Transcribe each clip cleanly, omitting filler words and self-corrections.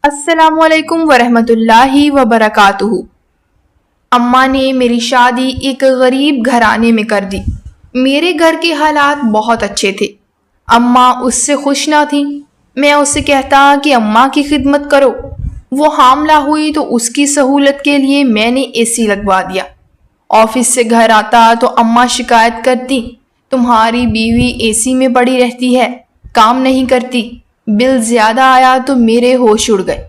السلام علیکم ورحمۃ اللہ وبرکاتہ۔ اماں نے میری شادی ایک غریب گھرانے میں کر دی۔ میرے گھر کے حالات بہت اچھے تھے۔ اماں اس سے خوش نہ تھیں۔ میں اسے کہتا کہ اماں کی خدمت کرو۔ وہ حاملہ ہوئی تو اس کی سہولت کے لیے میں نے اے سی لگوا دیا۔ آفس سے گھر آتا تو اماں شکایت کرتی، تمہاری بیوی اے سی میں پڑی رہتی ہے، کام نہیں کرتی۔ بل زیادہ آیا تو میرے ہوش اڑ گئے۔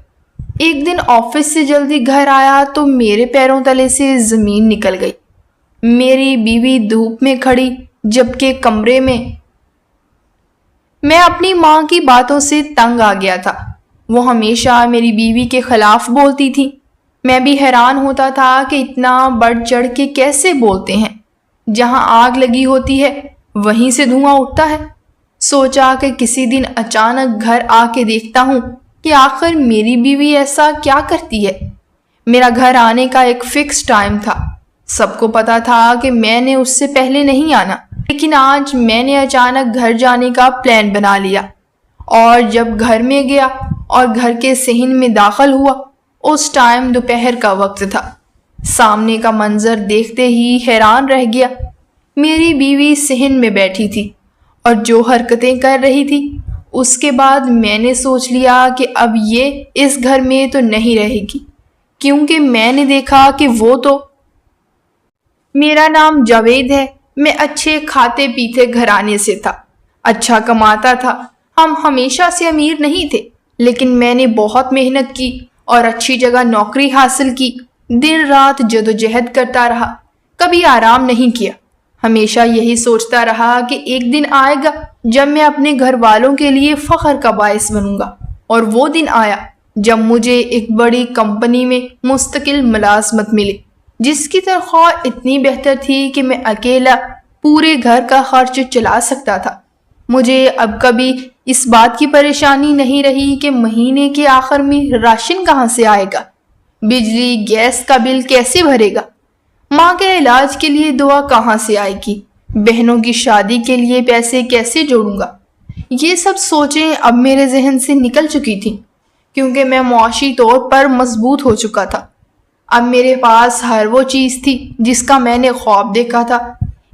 ایک دن آفس سے جلدی گھر آیا تو میرے پیروں تلے سے زمین نکل گئی۔ میری بیوی دھوپ میں کھڑی جبکہ کمرے میں اپنی ماں کی باتوں سے تنگ آ گیا تھا۔ وہ ہمیشہ میری بیوی کے خلاف بولتی تھی۔ میں بھی حیران ہوتا تھا کہ اتنا بڑھ چڑھ کے کیسے بولتے ہیں۔ جہاں آگ لگی ہوتی ہے وہیں سے دھواں اٹھتا ہے۔ سوچا کہ کسی دن اچانک گھر آ کے دیکھتا ہوں کہ آخر میری بیوی ایسا کیا کرتی ہے۔ میرا گھر آنے کا ایک فکس ٹائم تھا۔ سب کو پتا تھا کہ میں نے اس سے پہلے نہیں آنا، لیکن آج میں نے اچانک گھر جانے کا پلان بنا لیا۔ اور جب گھر میں گیا اور گھر کے صحن میں داخل ہوا، اس ٹائم دوپہر کا وقت تھا۔ سامنے کا منظر دیکھتے ہی حیران رہ گیا۔ میری بیوی صحن میں بیٹھی تھی اور جو حرکتیں کر رہی تھی، اس کے بعد میں نے سوچ لیا کہ اب یہ اس گھر میں تو نہیں رہے گی، کیونکہ میں نے دیکھا کہ وہ تو… میرا نام جاوید ہے۔ میں اچھے کھاتے پیتے گھرانے سے تھا، اچھا کماتا تھا۔ ہم ہمیشہ سے امیر نہیں تھے، لیکن میں نے بہت محنت کی اور اچھی جگہ نوکری حاصل کی۔ دن رات جدوجہد کرتا رہا، کبھی آرام نہیں کیا۔ ہمیشہ یہی سوچتا رہا کہ ایک دن آئے گا جب میں اپنے گھر والوں کے لیے فخر کا باعث بنوں گا، اور وہ دن آیا جب مجھے ایک بڑی کمپنی میں مستقل ملازمت ملی، جس کی تنخواہ اتنی بہتر تھی کہ میں اکیلا پورے گھر کا خرچ چلا سکتا تھا۔ مجھے اب کبھی اس بات کی پریشانی نہیں رہی کہ مہینے کے آخر میں راشن کہاں سے آئے گا، بجلی گیس کا بل کیسے بھرے گا، ماں کے علاج کے لیے دوا کہاں سے آئے گی، بہنوں کی شادی کے لیے پیسے کیسے جوڑوں گا۔ یہ سب سوچیں اب میرے ذہن سے نکل چکی تھیں، کیونکہ میں معاشی طور پر مضبوط ہو چکا تھا۔ اب میرے پاس ہر وہ چیز تھی جس کا میں نے خواب دیکھا تھا،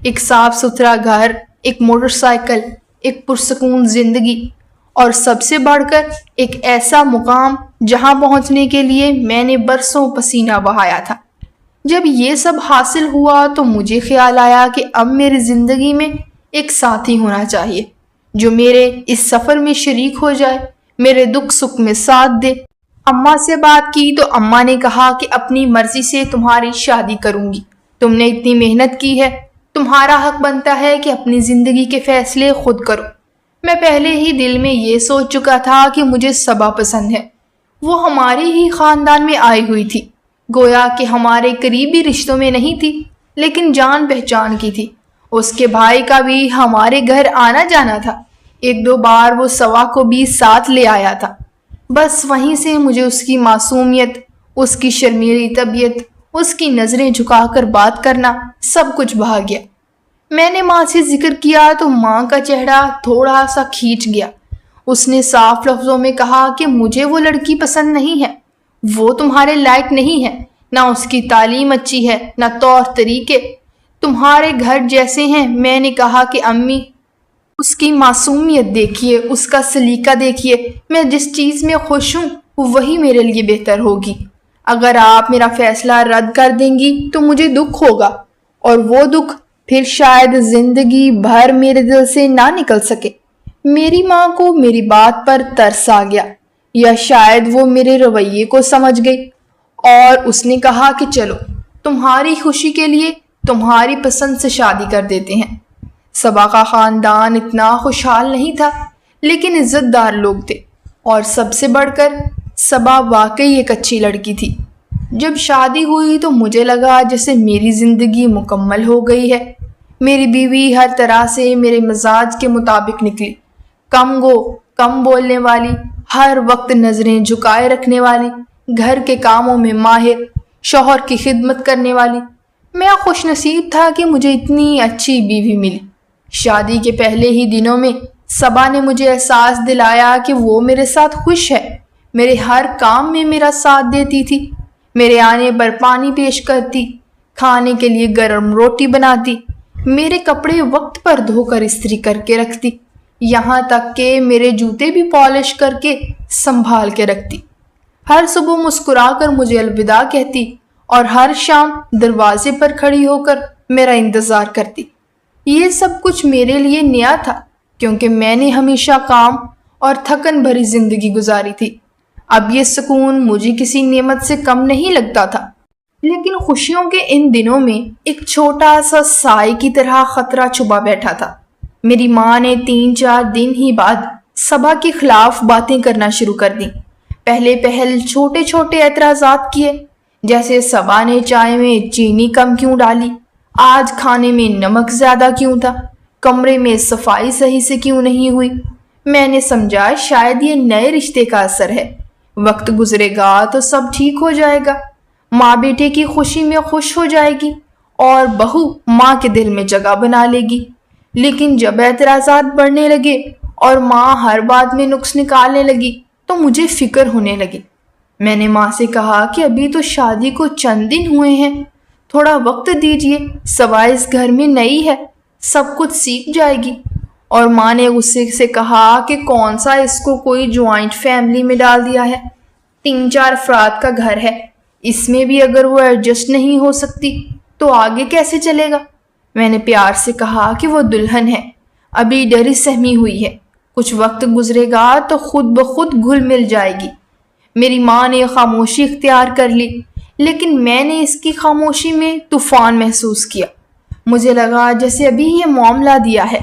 ایک صاف ستھرا گھر، ایک موٹر سائیکل، ایک پرسکون زندگی، اور سب سے بڑھ کر ایک ایسا مقام جہاں پہنچنے کے لیے میں نے برسوں پسینہ بہایا تھا۔ جب یہ سب حاصل ہوا تو مجھے خیال آیا کہ اب میری زندگی میں ایک ساتھی ہونا چاہیے جو میرے اس سفر میں شریک ہو جائے، میرے دکھ سکھ میں ساتھ دے۔ اماں سے بات کی تو اماں نے کہا کہ اپنی مرضی سے تمہاری شادی کروں گی، تم نے اتنی محنت کی ہے، تمہارا حق بنتا ہے کہ اپنی زندگی کے فیصلے خود کرو۔ میں پہلے ہی دل میں یہ سوچ چکا تھا کہ مجھے صبا پسند ہے۔ وہ ہمارے ہی خاندان میں آئی ہوئی تھی، گویا کہ ہمارے قریبی رشتوں میں نہیں تھی، لیکن جان پہچان کی تھی۔ اس کے بھائی کا بھی ہمارے گھر آنا جانا تھا، ایک دو بار وہ صبا کو بھی ساتھ لے آیا تھا۔ بس وہیں سے مجھے اس کی معصومیت، اس کی شرمیلی طبیعت، اس کی نظریں جھکا کر بات کرنا، سب کچھ بھا گیا۔ میں نے ماں سے ذکر کیا تو ماں کا چہرہ تھوڑا سا کھینچ گیا۔ اس نے صاف لفظوں میں کہا کہ مجھے وہ لڑکی پسند نہیں ہے، وہ تمہارے لائق نہیں ہے، نہ اس کی تعلیم اچھی ہے، نہ طور طریقے تمہارے گھر جیسے ہیں۔ میں نے کہا کہ امی، اس کی معصومیت دیکھیے، اس کا سلیقہ دیکھیے، میں جس چیز میں خوش ہوں وہی میرے لیے بہتر ہوگی۔ اگر آپ میرا فیصلہ رد کر دیں گی تو مجھے دکھ ہوگا، اور وہ دکھ پھر شاید زندگی بھر میرے دل سے نہ نکل سکے۔ میری ماں کو میری بات پر ترس آ گیا، یا شاید وہ میرے رویے کو سمجھ گئی، اور اس نے کہا کہ چلو تمہاری خوشی کے لیے تمہاری پسند سے شادی کر دیتے ہیں۔ صبا کا خاندان اتنا خوشحال نہیں تھا، لیکن عزت دار لوگ تھے، اور سب سے بڑھ کر صبا واقعی ایک اچھی لڑکی تھی۔ جب شادی ہوئی تو مجھے لگا جیسے میری زندگی مکمل ہو گئی ہے۔ میری بیوی ہر طرح سے میرے مزاج کے مطابق نکلی، کم گو کم بولنے والی، ہر وقت نظریں جھکائے رکھنے والی، گھر کے کاموں میں ماہر، شوہر کی خدمت کرنے والی۔ میں خوش نصیب تھا کہ مجھے اتنی اچھی بیوی ملی۔ شادی کے پہلے ہی دنوں میں صبا نے مجھے احساس دلایا کہ وہ میرے ساتھ خوش ہے۔ میرے ہر کام میں میرا ساتھ دیتی تھی، میرے آنے پر پانی پیش کرتی، کھانے کے لیے گرم روٹی بناتی، میرے کپڑے وقت پر دھو کر استری کر کے رکھتی، یہاں تک کہ میرے جوتے بھی پالش کر کے سنبھال کے رکھتی، ہر صبح مسکرا کر مجھے الوداع کہتی اور ہر شام دروازے پر کھڑی ہو کر میرا انتظار کرتی۔ یہ سب کچھ میرے لیے نیا تھا، کیونکہ میں نے ہمیشہ کام اور تھکن بھری زندگی گزاری تھی۔ اب یہ سکون مجھے کسی نعمت سے کم نہیں لگتا تھا، لیکن خوشیوں کے ان دنوں میں ایک چھوٹا سا سائے کی طرح خطرہ چھپا بیٹھا تھا۔ میری ماں نے 3-4 دن ہی بعد صبا کے خلاف باتیں کرنا شروع کر دیں۔ پہل چھوٹے چھوٹے اعتراضات کیے، جیسے صبا نے چائے میں چینی کم کیوں ڈالی، آج کھانے میں نمک زیادہ کیوں تھا، کمرے میں صفائی صحیح سے کیوں نہیں ہوئی۔ میں نے سمجھا شاید یہ نئے رشتے کا اثر ہے، وقت گزرے گا تو سب ٹھیک ہو جائے گا، ماں بیٹے کی خوشی میں خوش ہو جائے گی اور بہو ماں کے دل میں جگہ بنا لے گی۔ لیکن جب اعتراضات بڑھنے لگے اور ماں ہر بات میں نقص نکالنے لگی تو مجھے فکر ہونے لگی۔ میں نے ماں سے کہا کہ ابھی تو شادی کو چند دن ہوئے ہیں، تھوڑا وقت دیجیے، صبا اس گھر میں نئی ہے، سب کچھ سیکھ جائے گی۔ اور ماں نے غصے سے کہا کہ کون سا اس کو کوئی جوائنٹ فیملی میں ڈال دیا ہے، 3-4 افراد کا گھر ہے، اس میں بھی اگر وہ ایڈجسٹ نہیں ہو سکتی تو آگے کیسے چلے گا۔ میں نے پیار سے کہا کہ وہ دلہن ہے، ابھی ڈری سہمی ہوئی ہے، کچھ وقت گزرے گا تو خود بخود گھل مل جائے گی۔ میری ماں نے خاموشی اختیار کر لی، لیکن میں نے اس کی خاموشی میں طوفان محسوس کیا۔ مجھے لگا جیسے ابھی یہ معاملہ دیا ہے،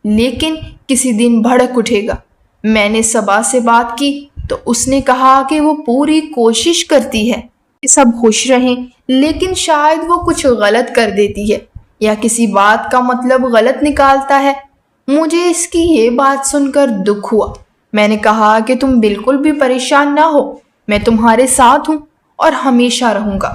لیکن کسی دن بھڑک اٹھے گا۔ میں نے صبا سے بات کی تو اس نے کہا کہ وہ پوری کوشش کرتی ہے کہ سب خوش رہیں، لیکن شاید وہ کچھ غلط کر دیتی ہے یا کسی بات کا مطلب غلط نکالتا ہے۔ مجھے اس کی یہ بات سن کر دکھ ہوا۔ میں نے کہا کہ تم بالکل بھی پریشان نہ ہو، میں تمہارے ساتھ ہوں اور ہمیشہ رہوں گا۔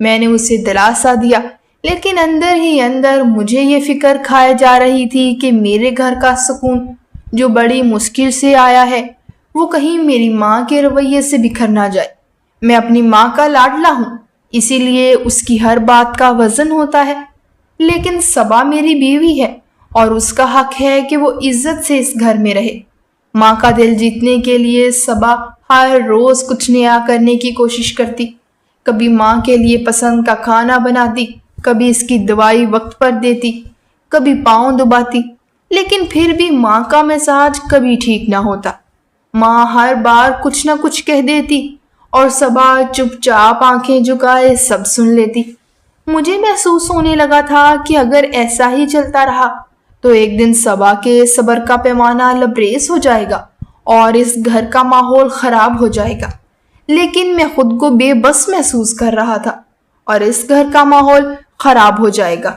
میں نے اسے دلاسا دیا، لیکن اندر ہی اندر مجھے یہ فکر کھائے جا رہی تھی کہ میرے گھر کا سکون جو بڑی مشکل سے آیا ہے وہ کہیں میری ماں کے رویے سے بکھر نہ جائے۔ میں اپنی ماں کا لاڈلا ہوں، اسی لیے اس کی ہر بات کا وزن ہوتا ہے، لیکن صبا میری بیوی ہے اور اس کا حق ہے کہ وہ عزت سے اس گھر میں رہے۔ ماں کا دل جیتنے کے لیے صبا ہر روز کچھ نیا کرنے کی کوشش کرتی، کبھی ماں کے لیے پسند کا کھانا بناتی، کبھی اس کی دوائی وقت پر دیتی، کبھی پاؤں دباتی، لیکن پھر بھی ماں کا مزاج کبھی ٹھیک نہ ہوتا۔ ماں ہر بار کچھ نہ کچھ کہہ دیتی اور صبا چپ چاپ آنکھیں جھکائے سب سن لیتی۔ مجھے محسوس ہونے لگا تھا کہ اگر ایسا ہی چلتا رہا تو ایک دن صبا کے صبر کا پیمانہ لبریز ہو جائے گا اور اس گھر کا ماحول خراب ہو جائے گا۔ لیکن میں خود کو بے بس محسوس کر رہا تھا اور اس گھر کا ماحول خراب ہو جائے گا،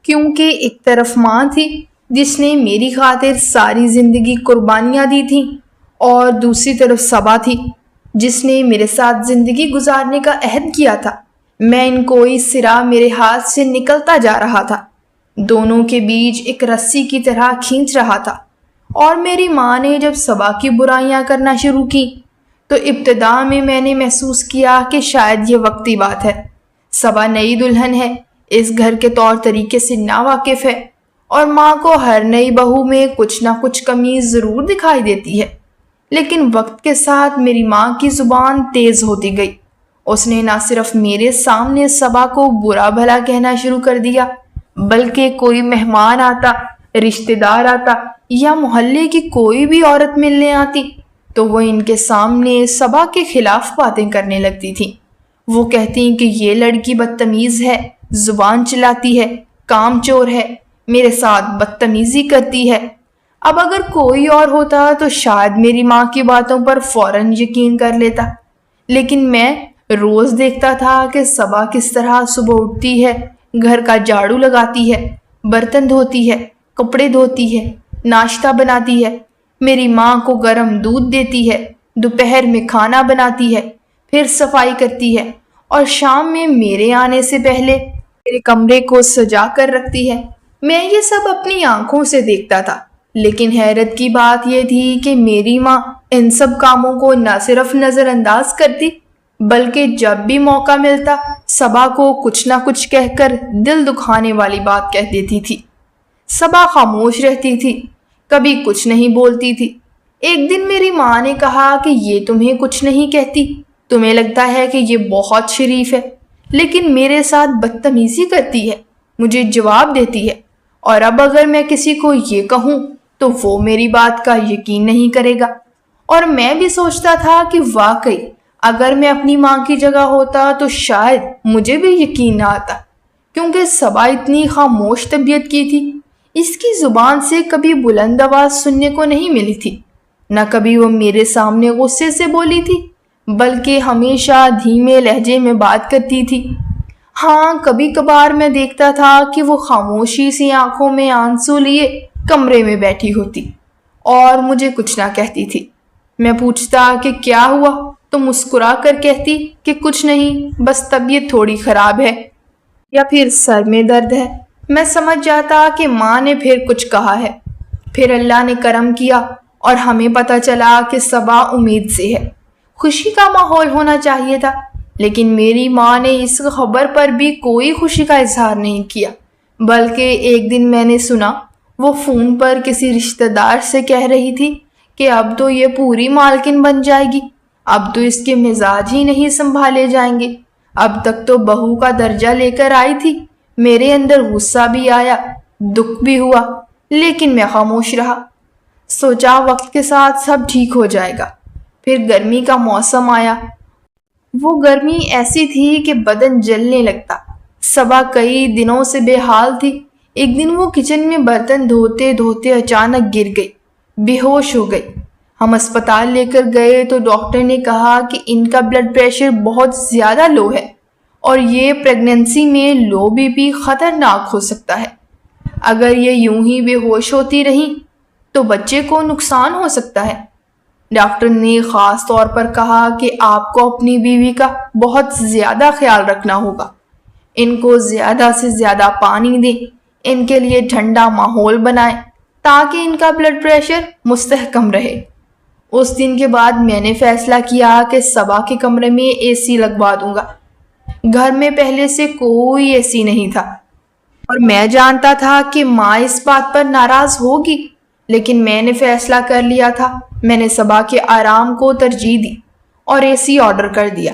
کیونکہ ایک طرف ماں تھی جس نے میری خاطر ساری زندگی قربانیاں دی تھیں، اور دوسری طرف صبا تھی جس نے میرے ساتھ زندگی گزارنے کا عہد کیا تھا۔ میں ان کوئی سرا میرے ہاتھ سے نکلتا جا رہا تھا، دونوں کے بیچ ایک رسی کی طرح کھینچ رہا تھا۔ اور میری ماں نے جب صبا کی برائیاں کرنا شروع کی تو ابتدا میں نے محسوس کیا کہ شاید یہ وقتی بات ہے۔ صبا نئی دلہن ہے، اس گھر کے طور طریقے سے ناواقف ہے، اور ماں کو ہر نئی بہو میں کچھ نہ کچھ کمی ضرور دکھائی دیتی ہے۔ لیکن وقت کے ساتھ میری ماں کی زبان تیز ہوتی گئی۔ اس نے نہ صرف میرے سامنے صبا کو برا بھلا کہنا شروع کر دیا، بلکہ کوئی مہمان آتا، رشتہ دار آتا یا محلے کی کوئی بھی عورت ملنے آتی تو وہ ان کے سامنے صبا کے خلاف باتیں کرنے لگتی تھی۔ وہ کہتی کہ یہ لڑکی بدتمیز ہے، زبان چلاتی ہے، کام چور ہے، میرے ساتھ بدتمیزی کرتی ہے۔ اب اگر کوئی اور ہوتا تو شاید میری ماں کی باتوں پر فوراً یقین کر لیتا، لیکن میں روز دیکھتا تھا کہ صبا کس طرح صبح اٹھتی ہے، گھر کا جھاڑو لگاتی ہے، برتن دھوتی ہے، کپڑے دھوتی ہے، ناشتہ بناتی ہے، میری ماں کو گرم دودھ دیتی ہے، دوپہر میں کھانا بناتی ہے، پھر صفائی کرتی ہے، اور شام میں میرے آنے سے پہلے میرے کمرے کو سجا کر رکھتی ہے۔ میں یہ سب اپنی آنکھوں سے دیکھتا تھا، لیکن حیرت کی بات یہ تھی کہ میری ماں ان سب کاموں کو نہ صرف نظر انداز کرتی بلکہ جب بھی موقع ملتا صبا کو کچھ نہ کچھ کہہ کر دل دکھانے والی بات کہہ دیتی تھی۔ صبا خاموش رہتی تھی، کبھی کچھ نہیں بولتی تھی۔ ایک دن میری ماں نے کہا کہ یہ تمہیں کچھ نہیں کہتی، تمہیں لگتا ہے کہ یہ بہت شریف ہے، لیکن میرے ساتھ بدتمیزی کرتی ہے، مجھے جواب دیتی ہے، اور اب اگر میں کسی کو یہ کہوں تو وہ میری بات کا یقین نہیں کرے گا۔ اور میں بھی سوچتا تھا کہ واقعی اگر میں اپنی ماں کی جگہ ہوتا تو شاید مجھے بھی یقین نہ آتا، کیونکہ صبا اتنی خاموش طبیعت کی تھی، اس کی زبان سے کبھی بلند آواز سننے کو نہیں ملی تھی، نہ کبھی وہ میرے سامنے غصے سے بولی تھی، بلکہ ہمیشہ دھیمے لہجے میں بات کرتی تھی۔ ہاں، کبھی کبھار میں دیکھتا تھا کہ وہ خاموشی سی آنکھوں میں آنسو لیے کمرے میں بیٹھی ہوتی اور مجھے کچھ نہ کہتی تھی۔ میں پوچھتا کہ کیا ہوا تو مسکرا کر کہتی کہ کچھ نہیں، بس طبیعت تھوڑی خراب ہے یا پھر سر میں درد ہے۔ میں سمجھ جاتا کہ ماں نے پھر کچھ کہا ہے۔ پھر اللہ نے کرم کیا اور ہمیں پتہ چلا کہ صبا امید سے ہے۔ خوشی کا ماحول ہونا چاہیے تھا، لیکن میری ماں نے اس خبر پر بھی کوئی خوشی کا اظہار نہیں کیا، بلکہ ایک دن میں نے سنا وہ فون پر کسی رشتہ دار سے کہہ رہی تھی کہ اب تو یہ پوری مالکن بن جائے گی، اب تو اس کے مزاج ہی نہیں سنبھالے جائیں گے۔ اب تک تو بہو کا درجہ لے کر آئی تھی۔ میرے اندر غصہ بھی آیا، دکھ بھی ہوا، لیکن میں خاموش رہا۔ سوچا وقت کے ساتھ سب ٹھیک ہو جائے گا۔ پھر گرمی کا موسم آیا۔ وہ گرمی ایسی تھی کہ بدن جلنے لگتا۔ صبا کئی دنوں سے بے حال تھی۔ ایک دن وہ کچن میں برتن دھوتے دھوتے اچانک گر گئی، بے ہوش ہو گئی۔ ہم اسپتال لے کر گئے تو ڈاکٹر نے کہا کہ ان کا بلڈ پریشر بہت زیادہ لو ہے اور یہ پریگننسی میں لو بی پی خطرناک ہو سکتا ہے۔ اگر یہ یوں ہی بے ہوش ہوتی رہیں تو بچے کو نقصان ہو سکتا ہے۔ ڈاکٹر نے خاص طور پر کہا کہ آپ کو اپنی بیوی کا بہت زیادہ خیال رکھنا ہوگا، ان کو زیادہ سے زیادہ پانی دیں، ان کے لیے ٹھنڈا ماحول بنائیں تاکہ ان کا بلڈ پریشر مستحکم رہے۔ اس دن کے بعد میں نے فیصلہ کیا کہ صبا کے کمرے میں اے سی لگوا دوں گا۔ گھر میں پہلے سے کوئی اے سی نہیں تھا اور میں جانتا تھا کہ ماں اس بات پر ناراض ہوگی، لیکن میں نے فیصلہ کر لیا تھا۔ میں نے صبا کے آرام کو ترجیح دی اور اے سی آرڈر کر دیا۔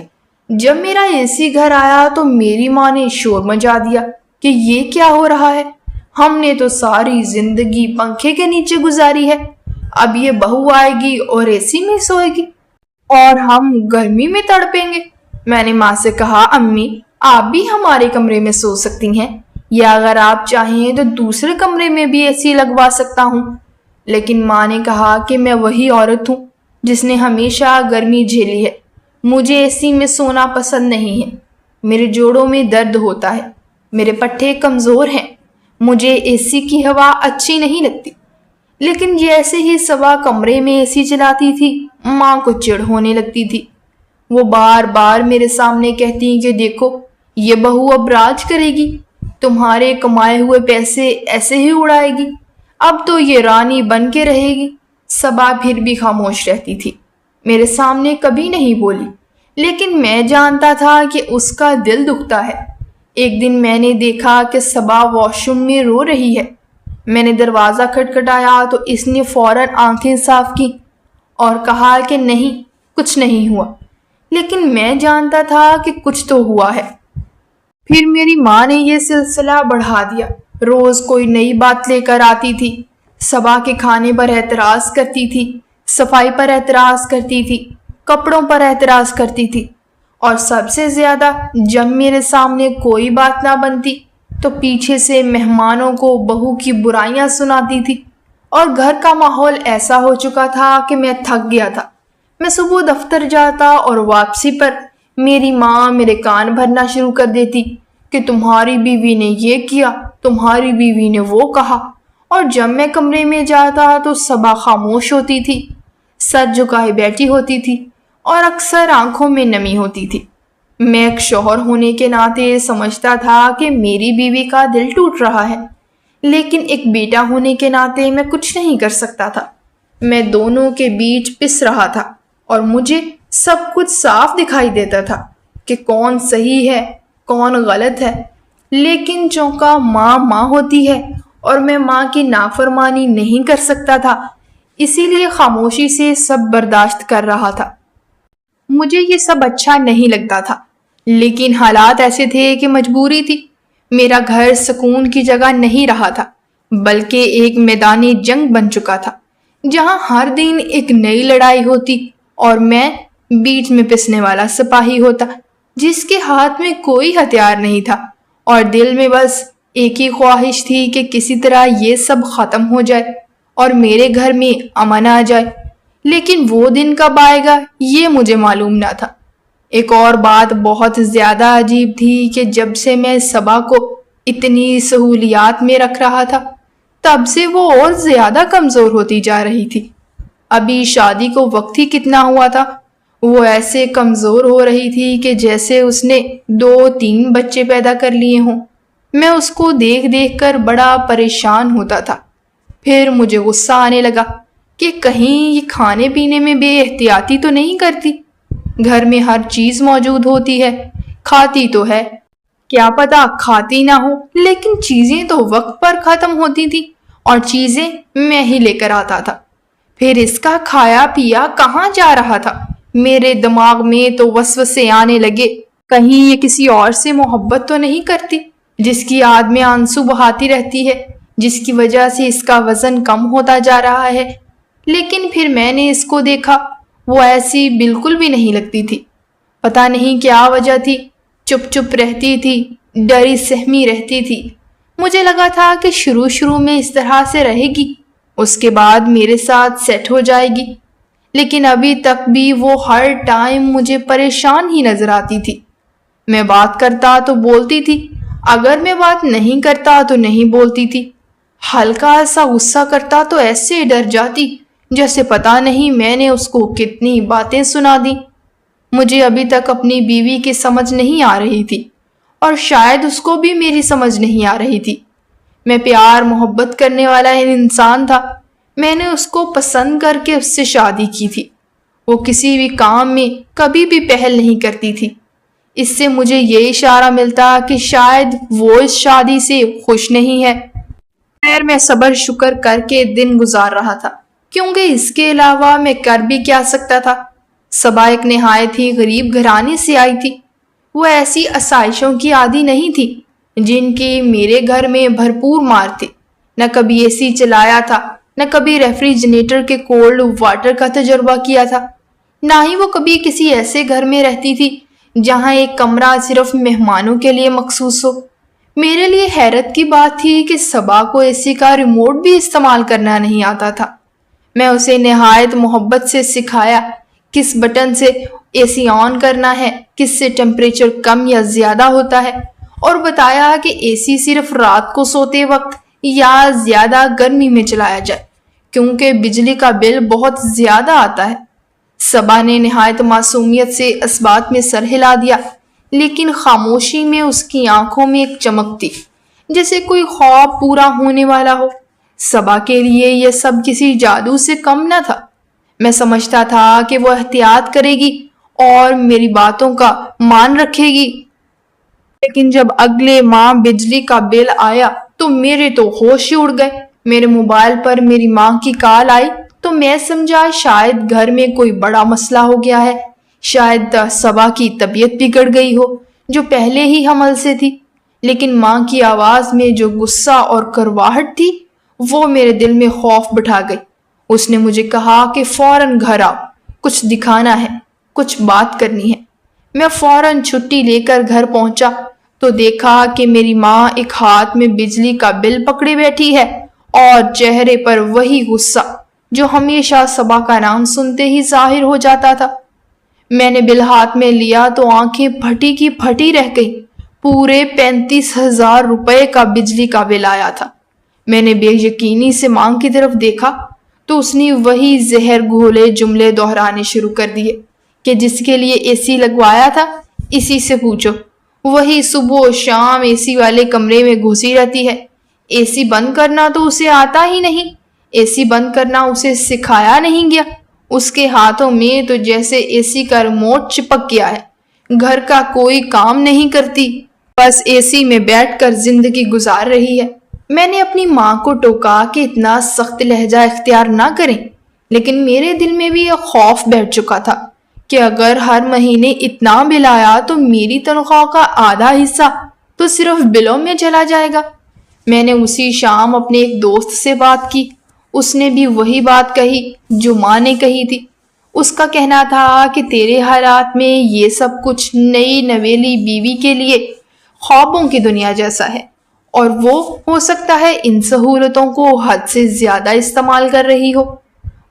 جب میرا اے سی گھر آیا تو میری ماں نے شور مچا دیا کہ یہ کیا ہو رہا ہے، ہم نے تو ساری زندگی پنکھے کے نیچے گزاری ہے، اب یہ بہو آئے گی اور اے سی میں سوئے گی اور ہم گرمی میں تڑپیں گے۔ میں نے ماں سے کہا، امی آپ بھی ہمارے کمرے میں سو سکتی ہیں، یا اگر آپ چاہیں تو دوسرے کمرے میں بھی اے سی لگوا سکتا ہوں۔ لیکن ماں نے کہا کہ میں وہی عورت ہوں جس نے ہمیشہ گرمی جھیلی ہے، مجھے اے سی میں سونا پسند نہیں ہے، میرے جوڑوں میں درد ہوتا ہے، میرے پٹھے کمزور ہیں، مجھے اے سی کی ہوا اچھی نہیں لگتی۔ لیکن جیسے ہی صبا کمرے میں اے سی چلاتی تھی ماں کو چڑ ہونے لگتی تھی۔ وہ بار بار میرے سامنے کہتی کہ دیکھو یہ بہو اب راج کرے گی، تمہارے کمائے ہوئے پیسے ایسے ہی اڑائے گی، اب تو یہ رانی بن کے رہے گی۔ صبا پھر بھی خاموش رہتی تھی، میرے سامنے کبھی نہیں بولی، لیکن میں جانتا تھا کہ اس کا دل دکھتا ہے۔ ایک دن میں نے دیکھا کہ صبا واش روم میں رو رہی ہے۔ میں نے دروازہ کھٹکھٹایا تو اس نے فوراً آنکھیں صاف کی اور کہا کہ نہیں، کچھ نہیں ہوا، لیکن میں جانتا تھا کہ کچھ تو ہوا ہے۔ پھر میری ماں نے یہ سلسلہ بڑھا دیا، روز کوئی نئی بات لے کر آتی تھی۔ صبا کے کھانے پر اعتراض کرتی تھی، صفائی پر اعتراض کرتی تھی، کپڑوں پر اعتراض کرتی تھی، اور سب سے زیادہ جب میرے سامنے کوئی بات نہ بنتی تو پیچھے سے مہمانوں کو بہو کی برائیاں سناتی تھی۔ اور گھر کا ماحول ایسا ہو چکا تھا کہ میں تھک گیا تھا۔ میں صبح دفتر جاتا اور واپسی پر میری ماں میرے کان بھرنا شروع کر دیتی کہ تمہاری بیوی نے یہ کیا، تمہاری بیوی نے وہ کہا۔ اور جب میں کمرے میں جاتا تو صبا خاموش ہوتی تھی، سر جھکائے بیٹھی ہوتی تھی اور اکثر آنکھوں میں نمی ہوتی تھی۔ میں ایک شوہر ہونے کے ناطے سمجھتا تھا کہ میری بیوی کا دل ٹوٹ رہا ہے، لیکن ایک بیٹا ہونے کے ناطے میں کچھ نہیں کر سکتا تھا۔ میں دونوں کے بیچ پس رہا تھا اور مجھے سب کچھ صاف دکھائی دیتا تھا کہ کون صحیح ہے کون غلط ہے، لیکن چونکہ ماں ماں ہوتی ہے اور میں ماں کی نافرمانی نہیں کر سکتا تھا، اسی لیے خاموشی سے سب برداشت کر رہا تھا۔ مجھے یہ سب اچھا نہیں لگتا تھا، لیکن حالات ایسے تھے کہ مجبوری تھی۔ میرا گھر سکون کی جگہ نہیں رہا تھا، بلکہ ایک میدان جنگ بن چکا تھا، جہاں ہر دن ایک نئی لڑائی ہوتی اور میں بیچ میں پسنے والا سپاہی ہوتا، جس کے ہاتھ میں کوئی ہتھیار نہیں تھا اور دل میں بس ایک ہی خواہش تھی کہ کسی طرح یہ سب ختم ہو جائے اور میرے گھر میں امن آ جائے۔ لیکن وہ دن کب آئے گا یہ مجھے معلوم نہ تھا۔ ایک اور بات بہت زیادہ عجیب تھی کہ جب سے میں صبا کو اتنی سہولیات میں رکھ رہا تھا، تب سے وہ اور زیادہ کمزور ہوتی جا رہی تھی۔ ابھی شادی کو وقت ہی کتنا ہوا تھا، وہ ایسے کمزور ہو رہی تھی کہ جیسے اس نے 2-3 بچے پیدا کر لیے ہوں۔ میں اس کو دیکھ دیکھ کر بڑا پریشان ہوتا تھا۔ پھر مجھے غصہ آنے لگا کہ کہیں یہ کھانے پینے میں بے احتیاطی تو نہیں کرتی۔ گھر میں ہر چیز موجود ہوتی ہے، کھاتی تو ہے، کیا پتا کھاتی نہ ہو، لیکن چیزیں تو وقت پر ختم ہوتی تھی اور چیزیں میں ہی لے کر آتا تھا۔ پھر اس کا کھایا پیا کہاں جا رہا تھا؟ میرے دماغ میں تو وسوسے آنے لگے، کہیں یہ کسی اور سے محبت تو نہیں کرتی، جس کی یاد میں آنسو بہاتی رہتی ہے، جس کی وجہ سے اس کا وزن کم ہوتا جا رہا ہے۔ لیکن پھر میں نے اس کو دیکھا، وہ ایسی بالکل بھی نہیں لگتی تھی۔ پتہ نہیں کیا وجہ تھی، چپ چپ رہتی تھی، ڈری سہمی رہتی تھی۔ مجھے لگا تھا کہ شروع میں اس طرح سے رہے گی، اس کے بعد میرے ساتھ سیٹ ہو جائے گی، لیکن ابھی تک بھی وہ ہر ٹائم مجھے پریشان ہی نظر آتی تھی۔ میں بات کرتا تو بولتی تھی، اگر میں بات نہیں کرتا تو نہیں بولتی تھی۔ ہلکا سا غصہ کرتا تو ایسے ڈر جاتی جیسے پتہ نہیں میں نے اس کو کتنی باتیں سنا دی۔ مجھے ابھی تک اپنی بیوی کی سمجھ نہیں آ رہی تھی اور شاید اس کو بھی میری سمجھ نہیں آ رہی تھی۔ میں پیار محبت کرنے والا انسان تھا، میں نے اس کو پسند کر کے اس سے شادی کی تھی۔ وہ کسی بھی کام میں کبھی بھی پہل نہیں کرتی تھی۔ اس سے مجھے یہ اشارہ ملتا کہ شاید وہ اس شادی سے خوش نہیں ہے۔ خیر میں صبر شکر کر کے دن گزار رہا تھا، کیونکہ اس کے علاوہ میں کر بھی کیا سکتا تھا۔ صبا ایک نہایت ہی غریب گھرانے سے آئی تھی۔ وہ ایسی آسائشوں کی عادی نہیں تھی جن کی میرے گھر میں بھرپور مار تھی۔ نہ کبھی اے سی چلایا تھا، نہ کبھی ریفریجریٹر کے کولڈ واٹر کا تجربہ کیا تھا، نہ ہی وہ کبھی کسی ایسے گھر میں رہتی تھی جہاں ایک کمرہ صرف مہمانوں کے لیے مخصوص ہو۔ میرے لیے حیرت کی بات تھی کہ صبا کو اے سی کا ریموٹ بھی استعمال کرنا نہیں آتا تھا۔ میں اسے نہایت محبت سے سکھایا کس بٹن سے اے سی آن کرنا ہے، کس سے ٹیمپریچر کم یا زیادہ ہوتا ہے، اور بتایا کہ اے سی صرف رات کو سوتے وقت یا زیادہ گرمی میں چلایا جائے، کیونکہ بجلی کا بل بہت زیادہ آتا ہے۔ صبا نے نہایت معصومیت سے اس بات میں سر ہلا دیا، لیکن خاموشی میں اس کی آنکھوں میں ایک چمک تھی، جیسے کوئی خواب پورا ہونے والا ہو۔ صبا کے لیے یہ سب کسی جادو سے کم نہ تھا۔ میں سمجھتا تھا کہ وہ احتیاط کرے گی اور میری باتوں کا مان رکھے گی، لیکن جب اگلے ماہ بجلی کا بل آیا تو میرے تو ہوش ہی اڑ گئے۔ میرے موبائل پر میری ماں کی کال آئی تو میں سمجھا شاید گھر میں کوئی بڑا مسئلہ ہو گیا ہے، شاید صبا کی طبیعت بگڑ گئی ہو جو پہلے ہی حمل سے تھی۔ لیکن ماں کی آواز میں جو غصہ اور کرواہٹ تھی وہ میرے دل میں خوف بٹھا گئی۔ اس نے مجھے کہا کہ فوراً گھر آؤ، کچھ دکھانا ہے، کچھ بات کرنی ہے۔ میں فوراً چھٹی لے کر گھر پہنچا تو دیکھا کہ میری ماں ایک ہاتھ میں بجلی کا بل پکڑے بیٹھی ہے اور چہرے پر وہی غصہ جو ہمیشہ صبا کا نام سنتے ہی ظاہر ہو جاتا تھا۔ میں نے بل ہاتھ میں لیا تو آنکھیں پھٹی کی پھٹی رہ گئی۔ پورے 35,000 روپے کا بجلی کا بل آیا تھا۔ میں نے بے یقینی سے ماں کی طرف دیکھا تو اس نے وہی زہر گھولے جملے دہرانے شروع کر دیے کہ جس کے لیے اے سی لگوایا تھا اسی سے پوچھو، وہی صبح و شام اے سی والے کمرے میں گھسی رہتی ہے، اے سی بند کرنا تو اسے آتا ہی نہیں، اے سی بند کرنا اسے سکھایا نہیں گیا۔ اس کے ہاتھوں میں تو جیسے اے سی کا ریموٹ چپک گیا ہے، گھر کا کوئی کام نہیں کرتی، بس اے سی میں بیٹھ کر زندگی گزار رہی ہے۔ میں نے اپنی ماں کو ٹوکا کہ اتنا سخت لہجہ اختیار نہ کریں، لیکن میرے دل میں بھی ایک خوف بیٹھ چکا تھا کہ اگر ہر مہینے اتنا بل آیا تو میری تنخواہ کا آدھا حصہ تو صرف بلوں میں چلا جائے گا۔ میں نے اسی شام اپنے ایک دوست سے بات کی، اس نے بھی وہی بات کہی جو ماں نے کہی تھی۔ اس کا کہنا تھا کہ تیرے حالات میں یہ سب کچھ نئی نویلی بیوی کے لیے خوابوں کی دنیا جیسا ہے، اور وہ ہو سکتا ہے ان سہولتوں کو حد سے زیادہ استعمال کر رہی ہو۔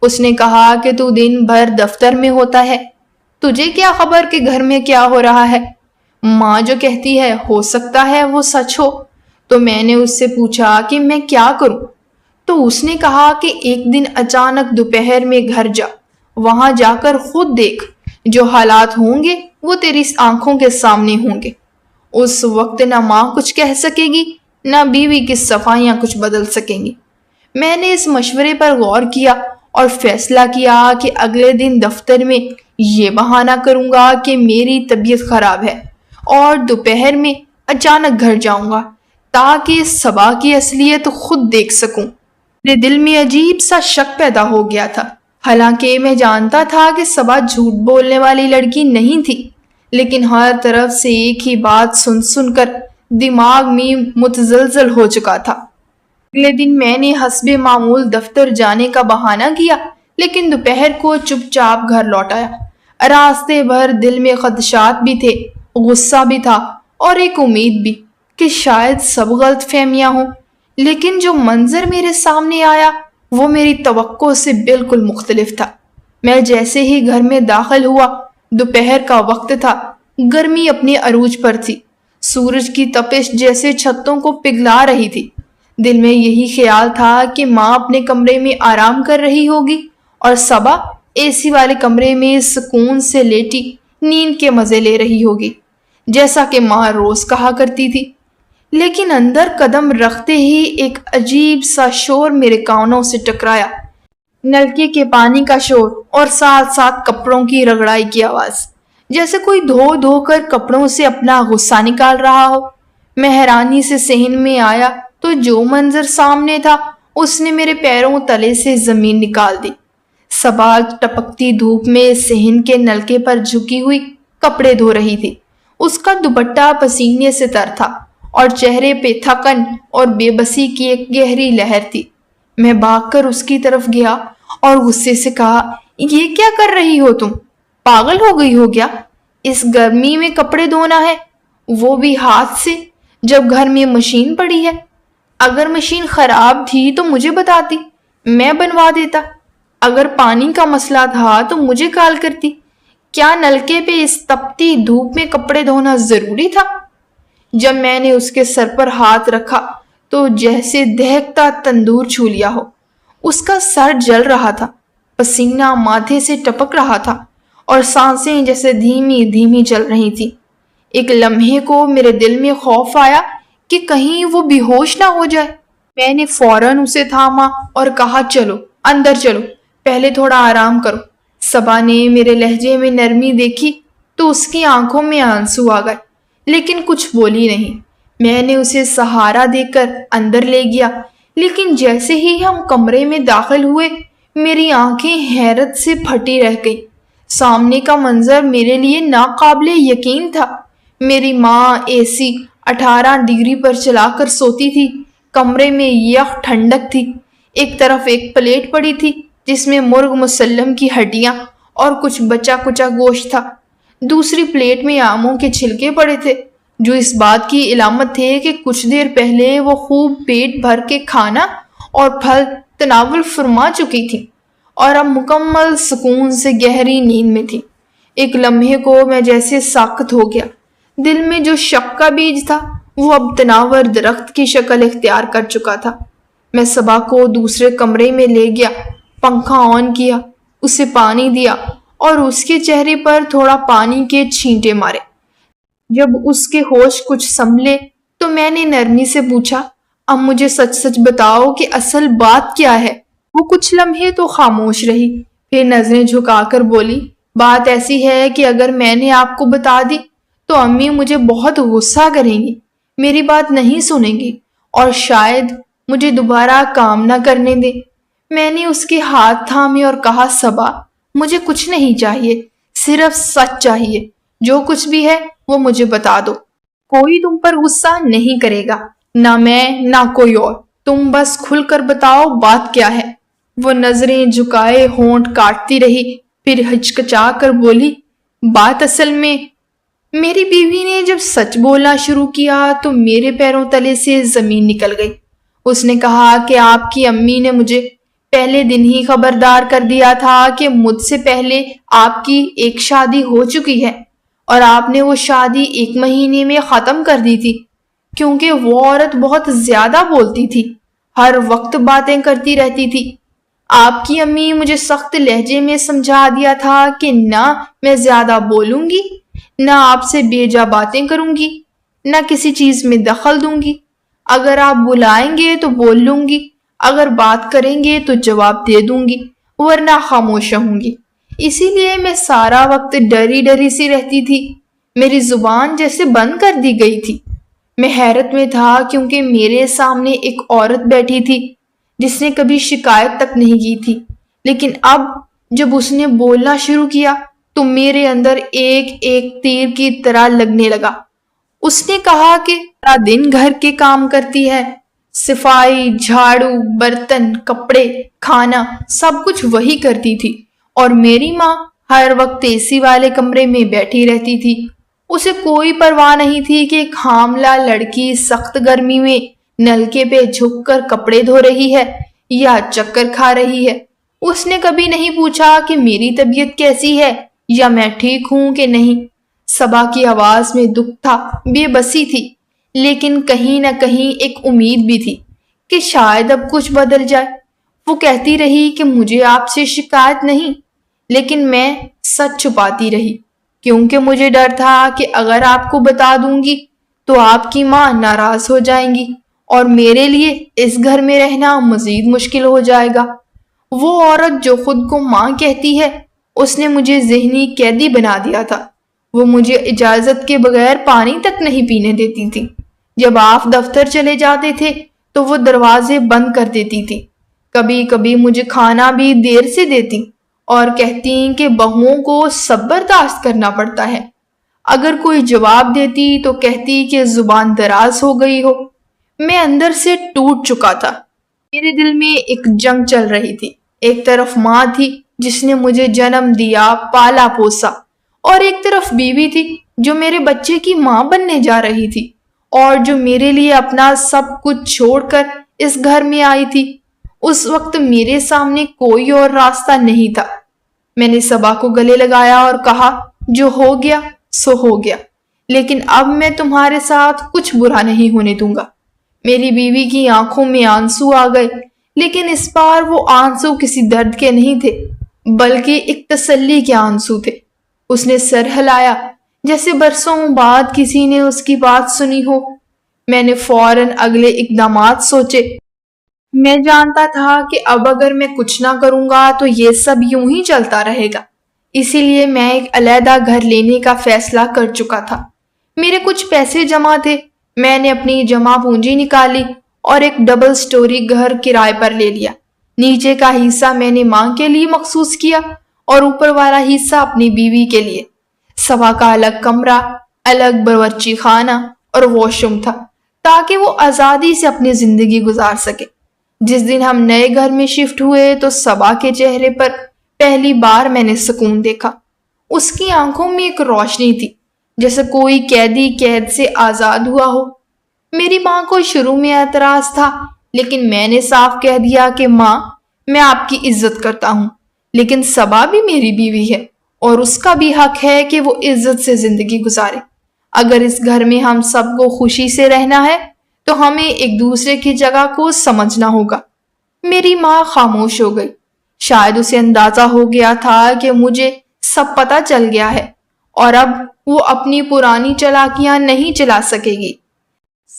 اس نے کہا کہ تو دن بھر دفتر میں ہوتا ہے، تجھے کیا خبر کہ گھر میں کیا ہو رہا ہے؟ ماں جو کہتی ہے ہو سکتا ہے وہ سچ ہو۔ تو میں نے اس سے پوچھا کہ میں کیا کروں؟ تو اس نے کہا کہ ایک دن اچانک دوپہر میں گھر جا، وہاں جا کر خود دیکھ، جو حالات ہوں گے وہ تیری آنکھوں کے سامنے ہوں گے۔ اس وقت نہ ماں کچھ کہہ سکے گی، نہ بیوی کی صفائیاں کچھ بدل سکیں گی۔ میں نے اس مشورے پر غور کیا اور فیصلہ کیا کہ اگلے دن دفتر میں یہ بہانہ کروں گا کہ میری طبیعت خراب ہے، اور دوپہر میں اچانک گھر جاؤں گا تاکہ صبا کی اصلیت خود دیکھ سکوں۔ میرے دل میں عجیب سا شک پیدا ہو گیا تھا، حالانکہ میں جانتا تھا کہ صبا جھوٹ بولنے والی لڑکی نہیں تھی، لیکن ہر طرف سے ایک ہی بات سن سن کر دماغ میں متزلزل ہو چکا تھا۔ اگلے دن میں نے حسب معمول دفتر جانے کا بہانہ کیا، لیکن دوپہر کو چپ چاپ گھر لوٹ آیا۔ راستے بھر دل میں خدشات بھی تھے، غصہ بھی تھا، اور ایک امید بھی کہ شاید سب غلط فہمیاں ہوں، لیکن جو منظر میرے سامنے آیا وہ میری توقع سے بالکل مختلف تھا۔ میں جیسے ہی گھر میں داخل ہوا، دوپہر کا وقت تھا، گرمی اپنے عروج پر تھی، سورج کی تپش جیسے چھتوں کو پگھلا رہی تھی۔ دل میں یہی خیال تھا کہ ماں اپنے کمرے میں آرام کر رہی ہوگی اور صبا اے سی والے کمرے میں سکون سے لیٹی نیند کے مزے لے رہی ہوگی، جیسا کہ ماں روز کہا کرتی تھی۔ لیکن اندر قدم رکھتے ہی ایک عجیب سا شور میرے کانوں سے ٹکرایا، نلکے کے پانی کا شور اور ساتھ ساتھ کپڑوں کی رگڑائی کی آواز، جیسے کوئی دھو دھو کر کپڑوں سے اپنا غصہ نکال رہا ہو۔ میں حیرانی سے صحن میں آیا تو جو منظر سامنے تھا اس نے میرے پیروں تلے سے زمین نکال دی۔ صبا ٹپکتی دھوپ میں صحن کے نلکے پر جھکی ہوئی کپڑے دھو رہی تھی۔ اس کا دوپٹہ پسینے سے تر تھا اور چہرے پہ تھکن اور بے بسی کی ایک گہری لہر تھی۔ میں بھاگ کر اس کی طرف گیا اور غصے سے کہا، یہ کیا کر رہی ہو تم؟ پاگل ہو گئی ہو کیا؟ اس گرمی میں کپڑے دھونا ہے، وہ بھی ہاتھ سے، جب گھر میں مشین پڑی ہے؟ اگر مشین خراب تھی تو مجھے بتاتی، میں بنوا دیتا۔ اگر پانی کا مسئلہ تھا تو مجھے کال کرتی۔ کیا نلکے پہ اس تپتی دھوپ میں کپڑے دھونا ضروری تھا؟ جب میں نے اس کے سر پر ہاتھ رکھا تو جیسے دہکتا تندور چھو لیا ہو۔ اس کا سر جل رہا تھا، پسینہ ماتھے سے ٹپک رہا تھا اور سانسیں جیسے دھیمی دھیمی چل رہی تھی۔ ایک لمحے کو میرے دل میں خوف آیا کہ کہیں وہ بے ہوش نہ ہو جائے۔ میں نے فوراً اسے تھاما اور کہا، چلو اندر چلو، پہلے تھوڑا آرام کرو۔ صبا نے میرے لہجے میں نرمی دیکھی تو اس کی آنکھوں میں آنسو آ گئے، لیکن کچھ بولی نہیں۔ میں نے اسے سہارا دے کر اندر لے گیا، لیکن جیسے ہی ہم کمرے میں داخل ہوئے میری آنکھیں حیرت سے پھٹی رہ گئی۔ سامنے کا منظر میرے لیے ناقابل یقین تھا۔ میری ماں اے سی 18 ڈگری پر چلا کر سوتی تھی، کمرے میں یخ ٹھنڈک تھی۔ ایک طرف ایک پلیٹ پڑی تھی جس میں مرغ مسلم کی ہڈیاں اور کچھ بچا کچا گوشت تھا، دوسری پلیٹ میں آموں کے چھلکے پڑے تھے جو اس بات کی علامت تھے کہ کچھ دیر پہلے وہ خوب پیٹ بھر کے کھانا اور پھل تناول فرما چکی تھی اور اب مکمل سکون سے گہری نیند میں تھی۔ ایک لمحے کو میں جیسے ساکت ہو گیا، دل میں جو شک کا بیج تھا وہ اب تناور درخت کی شکل اختیار کر چکا تھا۔ میں صبا کو دوسرے کمرے میں لے گیا، پنکھا آن کیا، اسے پانی دیا اور اس کے چہرے پر تھوڑا پانی کے چھینٹے مارے۔ جب اس کے ہوش کچھ سنبھلے تو میں نے نرمی سے پوچھا، اب مجھے سچ سچ بتاؤ کہ اصل بات کیا ہے۔ وہ کچھ لمحے تو خاموش رہی، پھر نظریں جھکا کر بولی، بات ایسی ہے کہ اگر میں نے آپ کو بتا دی تو امی مجھے بہت غصہ کریں گی، میری بات نہیں سنیں گی اور شاید مجھے دوبارہ کام نہ کرنے دیں۔ میں نے اس کے ہاتھ تھامے اور کہا، صبا مجھے کچھ نہیں چاہیے، صرف سچ چاہیے، جو کچھ بھی ہے وہ مجھے بتا دو۔ کوئی تم پر غصہ نہیں کرے گا، نہ میں نہ کوئی اور، تم بس کھل کر بتاؤ بات کیا ہے۔ وہ نظریں جھکائے ہونٹ کاٹتی رہی، پھر ہچکچا کر بولی، بات اصل میں میری بیوی نے جب سچ بولنا شروع کیا تو میرے پیروں تلے سے زمین نکل گئی۔ اس نے کہا کہ آپ کی امی نے مجھے پہلے دن ہی خبردار کر دیا تھا کہ مجھ سے پہلے آپ کی ایک شادی ہو چکی ہے اور آپ نے وہ شادی 1 مہینے میں ختم کر دی تھی، کیونکہ وہ عورت بہت زیادہ بولتی تھی، ہر وقت باتیں کرتی رہتی تھی۔ آپ کی امی مجھے سخت لہجے میں سمجھا دیا تھا کہ نہ میں زیادہ بولوں گی، نہ آپ سے بے جا باتیں کروں گی، نہ کسی چیز میں دخل دوں گی، اگر آپ بلائیں گے تو بول لوں گی، اگر بات کریں گے تو جواب دے دوں گی، ورنہ خاموش رہوں گی۔ اسی لیے میں سارا وقت ڈری ڈری سی رہتی تھی، میری زبان جیسے بند کر دی گئی تھی۔ میں حیرت میں تھا کیونکہ میرے سامنے ایک عورت بیٹھی تھی جس نے کبھی شکایت تک نہیں کی تھی، لیکن اب جب اس نے بولنا شروع کیا تو میرے اندر ایک ایک تیر کی طرح لگنے لگا۔ اس نے کہا کہ سارا دن گھر کے کام کرتی ہے، صفائی، جھاڑو، برتن، کپڑے، کھانا، سب کچھ وہی کرتی تھی، اور میری ماں ہر وقت اے سی والے کمرے میں بیٹھی رہتی تھی۔ اسے کوئی پرواہ نہیں تھی کہ ایک حاملہ لڑکی سخت گرمی میں نلکے پہ جھک کر کپڑے دھو رہی ہے یا چکر کھا رہی ہے۔ اس نے کبھی نہیں پوچھا کہ میری طبیعت کیسی ہے یا میں ٹھیک ہوں کہ نہیں۔ صبا کی آواز میں دکھ تھا، بے بسی تھی، لیکن کہیں نہ کہیں ایک امید بھی تھی کہ شاید اب کچھ بدل جائے۔ وہ کہتی رہی کہ مجھے آپ سے شکایت نہیں، لیکن میں سچ چھپاتی رہی کیونکہ مجھے ڈر تھا کہ اگر آپ کو بتا دوں گی تو آپ کی ماں ناراض ہو جائیں گی اور میرے لیے اس گھر میں رہنا مزید مشکل ہو جائے گا۔ وہ عورت جو خود کو ماں کہتی ہے، اس نے مجھے ذہنی قیدی بنا دیا تھا۔ وہ مجھے اجازت کے بغیر پانی تک نہیں پینے دیتی تھی۔ جب آپ دفتر چلے جاتے تھے تو وہ دروازے بند کر دیتی تھی۔ کبھی کبھی مجھے کھانا بھی دیر سے دیتی اور کہتی کہ بہوؤں کو سب برداشت کرنا پڑتا ہے۔ اگر کوئی جواب دیتی تو کہتی کہ زبان دراز ہو گئی ہو۔ میں اندر سے ٹوٹ چکا تھا۔ میرے دل میں ایک جنگ چل رہی تھی۔ ایک طرف ماں تھی جس نے مجھے جنم دیا، پالا پوسا، اور ایک طرف بیوی تھی جو میرے بچے کی ماں بننے جا رہی تھی اور جو میرے لیے اپنا سب کچھ چھوڑ کر اس گھر میں آئی تھی۔ اس وقت میرے سامنے کوئی اور راستہ نہیں تھا۔ میں نے صبا کو گلے لگایا اور کہا، جو ہو گیا سو ہو گیا، لیکن اب میں تمہارے ساتھ کچھ برا نہیں ہونے دوں گا۔ میری بیوی کی آنکھوں میں آنسو آ گئے، لیکن اس بار وہ آنسو کسی درد کے نہیں تھے بلکہ ایک تسلی کے آنسو تھے۔ اس نے سر ہلایا جیسے برسوں بعد کسی نے اس کی بات سنی ہو۔ میں نے فوراً اگلے اقدامات سوچے۔ میں جانتا تھا کہ اب اگر میں کچھ نہ کروں گا تو یہ سب یوں ہی چلتا رہے گا، اسی لیے میں ایک علیحدہ گھر لینے کا فیصلہ کر چکا تھا۔ میرے کچھ پیسے جمع تھے، میں نے اپنی جمع پونجی نکالی اور ایک ڈبل سٹوری گھر کرائے پر لے لیا۔ نیچے کا حصہ میں نے ماں کے لیے مخصوص کیا اور اوپر والا حصہ اپنی بیوی کے لیے۔ صبا کا الگ کمرہ، الگ باورچی خانہ اور واش روم تھا تاکہ وہ آزادی سے اپنی زندگی گزار سکے۔ جس دن ہم نئے گھر میں شفٹ ہوئے تو صبا کے چہرے پر پہلی بار میں نے سکون دیکھا۔ اس کی آنکھوں میں ایک روشنی تھی جیسے کوئی قیدی قید سے آزاد ہوا ہو۔ میری ماں کو شروع میں اعتراض تھا، لیکن میں نے صاف کہہ دیا کہ ماں، میں آپ کی عزت کرتا ہوں، لیکن صبا بھی میری بیوی ہے اور اس کا بھی حق ہے کہ وہ عزت سے زندگی گزارے۔ اگر اس گھر میں ہم سب کو خوشی سے رہنا ہے تو ہمیں ایک دوسرے کی جگہ کو سمجھنا ہوگا۔ میری ماں خاموش ہو گئی۔ شاید اسے اندازہ ہو گیا تھا کہ مجھے سب پتہ چل گیا ہے اور اب وہ اپنی پرانی چالاکیاں نہیں چلا سکے گی۔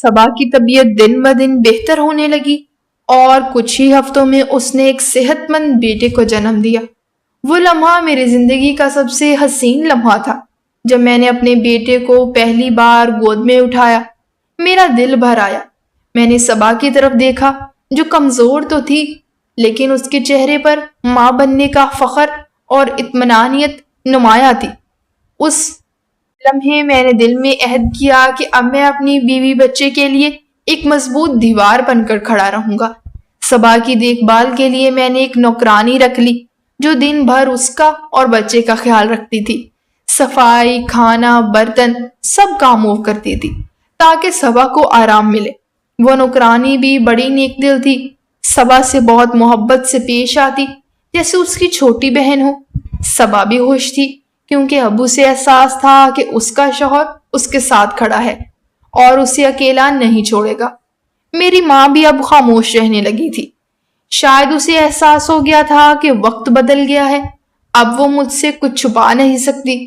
صبا کی طبیعت دن بدن بہتر ہونے لگی اور کچھ ہی ہفتوں میں اس نے ایک صحت مند بیٹے کو جنم دیا۔ وہ لمحہ میری زندگی کا سب سے حسین لمحہ تھا جب میں نے اپنے بیٹے کو پہلی بار گود میں اٹھایا۔ میرا دل بھر آیا۔ میں نے صبا کی طرف دیکھا جو کمزور تو تھی لیکن اس کے چہرے پر ماں بننے کا فخر اور اطمینانیت نمایاں تھی۔ اس لمحے میں نے دل میں عہد کیا کہ اب میں اپنی بیوی بچے کے لیے ایک مضبوط دیوار بن کر کھڑا رہوں گا۔ صبا کی دیکھ بھال کے لیے میں نے ایک نوکرانی رکھ لی جو دن بھر اس کا اور بچے کا خیال رکھتی تھی۔ صفائی، کھانا، برتن سب کام وہ کرتی تھی تاکہ صبا کو آرام ملے۔ وہ نوکرانی بھی بڑی نیک دل تھی، صبا سے بہت محبت سے پیش آتی جیسے اس کی چھوٹی بہن ہو۔ صبا بھی خوش تھی کیونکہ ابو سے احساس تھا کہ اس کا شوہر اس کے ساتھ کھڑا ہے اور اسے اکیلا نہیں چھوڑے گا۔ میری ماں بھی اب خاموش رہنے لگی تھی۔ شاید اسے احساس ہو گیا تھا کہ وقت بدل گیا ہے، اب وہ مجھ سے کچھ چھپا نہیں سکتی۔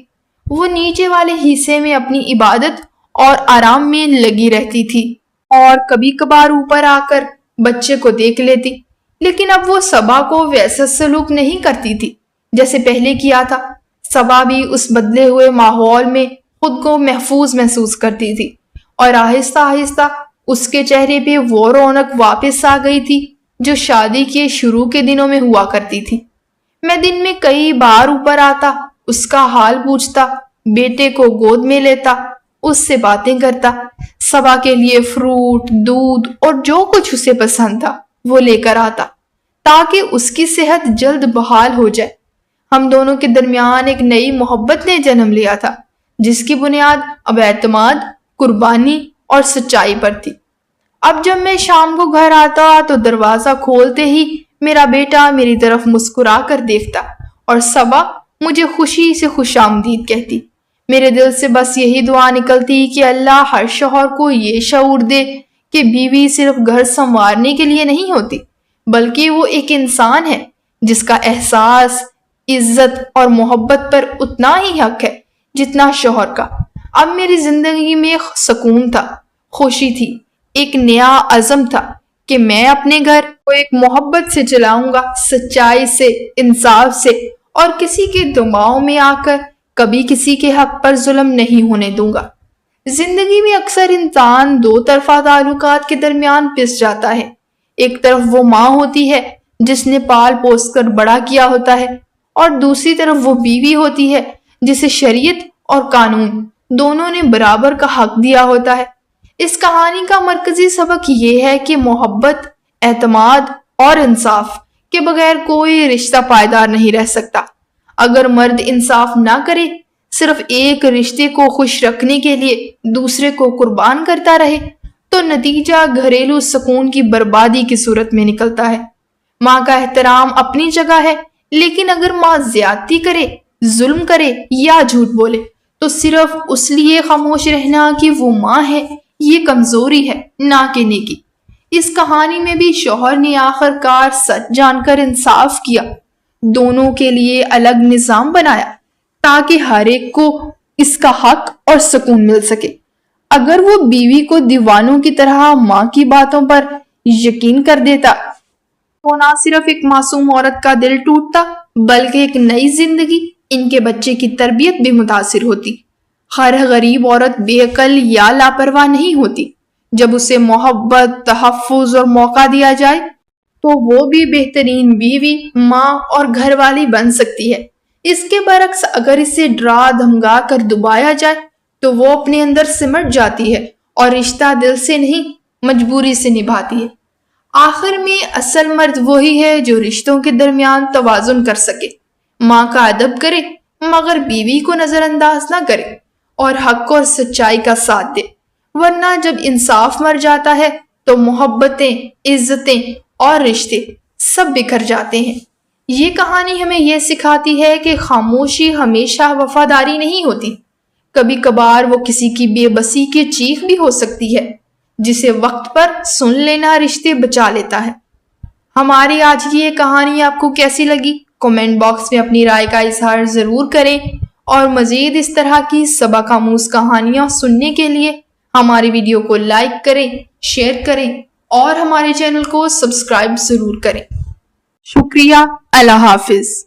وہ نیچے والے حصے میں اپنی عبادت اور آرام میں لگی رہتی تھی اور کبھی کبھار اوپر آ کر بچے کو دیکھ لیتی، لیکن اب وہ صبا کو ویسا سلوک نہیں کرتی تھی جیسے پہلے کیا تھا۔ صبا بھی اس بدلے ہوئے ماحول میں خود کو محفوظ محسوس کرتی تھی اور آہستہ آہستہ اس کے چہرے پہ وہ رونق واپس آ گئی تھی جو شادی کے شروع کے دنوں میں ہوا کرتی تھی۔ میں دن میں کئی بار اوپر آتا، اس کا حال پوچھتا، بیٹے کو گود میں لیتا، اس سے باتیں کرتا، صبا کے لیے فروٹ، دودھ اور جو کچھ اسے پسند تھا وہ لے کر آتا تاکہ اس کی صحت جلد بحال ہو جائے۔ ہم دونوں کے درمیان ایک نئی محبت نے جنم لیا تھا جس کی بنیاد اب اعتماد، قربانی اور سچائی پر تھی۔ اب جب میں شام کو گھر آتا تو دروازہ کھولتے ہی میرا بیٹا میری طرف مسکرا کر دیکھتا اور صبا مجھے خوشی سے خوش آمدید کہتی۔ میرے دل سے بس یہی دعا نکلتی کہ اللہ ہر شوہر کو یہ شعور دے کہ بیوی صرف گھر سنوارنے کے لیے نہیں ہوتی بلکہ وہ ایک انسان ہے جس کا احساس، عزت اور محبت پر اتنا ہی حق ہے جتنا شوہر کا۔ اب میری زندگی میں سکون تھا، خوشی تھی، ایک نیا عزم تھا کہ میں اپنے گھر کو ایک محبت سے چلاؤں گا، سچائی سے، انصاف سے اور کسی کے دباؤ میں آ کر کبھی کسی کے حق پر ظلم نہیں ہونے دوں گا۔ زندگی میں اکثر انسان دو طرفہ تعلقات کے درمیان پس جاتا ہے۔ ایک طرف وہ ماں ہوتی ہے جس نے پال پوس کر بڑا کیا ہوتا ہے اور دوسری طرف وہ بیوی ہوتی ہے جسے شریعت اور قانون دونوں نے برابر کا حق دیا ہوتا ہے۔ اس کہانی کا مرکزی سبق یہ ہے کہ محبت، اعتماد اور انصاف کے بغیر کوئی رشتہ پائیدار نہیں رہ سکتا۔ اگر مرد انصاف نہ کرے، صرف ایک رشتے کو خوش رکھنے کے لیے دوسرے کو قربان کرتا رہے تو نتیجہ گھریلو سکون کی بربادی کی صورت میں نکلتا ہے۔ ماں کا احترام اپنی جگہ ہے، لیکن اگر ماں زیادتی کرے، ظلم کرے یا جھوٹ بولے تو صرف اس لیے خاموش رہنا کہ وہ ماں ہے، یہ کمزوری ہے نہ کہ نیکی۔ اس کہانی میں بھی شوہر نے آخر کار سچ جان کر انصاف کیا، دونوں کے لیے الگ نظام بنایا تاکہ ہر ایک کو اس کا حق اور سکون مل سکے۔ اگر وہ بیوی کو دیوانوں کی طرح ماں کی باتوں پر یقین کر دیتا تو نہ صرف ایک معصوم عورت کا دل ٹوٹتا بلکہ ایک نئی زندگی، ان کے بچے کی تربیت بھی متاثر ہوتی۔ ہر غریب عورت بے عقل یا لاپرواہ نہیں ہوتی۔ جب اسے محبت، تحفظ اور موقع دیا جائے تو وہ بھی بہترین بیوی، ماں اور گھر والی بن سکتی ہے۔ اس کے برعکس اگر اسے ڈرا دھمکا کر دبایا جائے تو وہ اپنے اندر سمٹ جاتی ہے اور رشتہ دل سے نہیں مجبوری سے نبھاتی ہے۔ آخر میں اصل مرد وہی ہے جو رشتوں کے درمیان توازن کر سکے، ماں کا ادب کرے مگر بیوی کو نظر انداز نہ کرے اور حق اور سچائی کا ساتھ دے، ورنہ جب انصاف مر جاتا ہے تو محبتیں، عزتیں اور رشتے سب بکھر جاتے ہیں۔ یہ کہانی ہمیں یہ سکھاتی ہے کہ خاموشی ہمیشہ وفاداری نہیں ہوتی، کبھی کبھار وہ کسی کی بے بسی کی چیخ بھی ہو سکتی ہے جسے وقت پر سن لینا رشتے بچا لیتا ہے۔ ہماری آج کی یہ کہانی آپ کو کیسی لگی؟ کمنٹ باکس میں اپنی رائے کا اظہار ضرور کریں اور مزید اس طرح کی سبق آموز کہانیاں سننے کے لیے ہماری ویڈیو کو لائک کریں، شیئر کریں اور ہمارے چینل کو سبسکرائب ضرور کریں۔ شکریہ۔ اللہ حافظ۔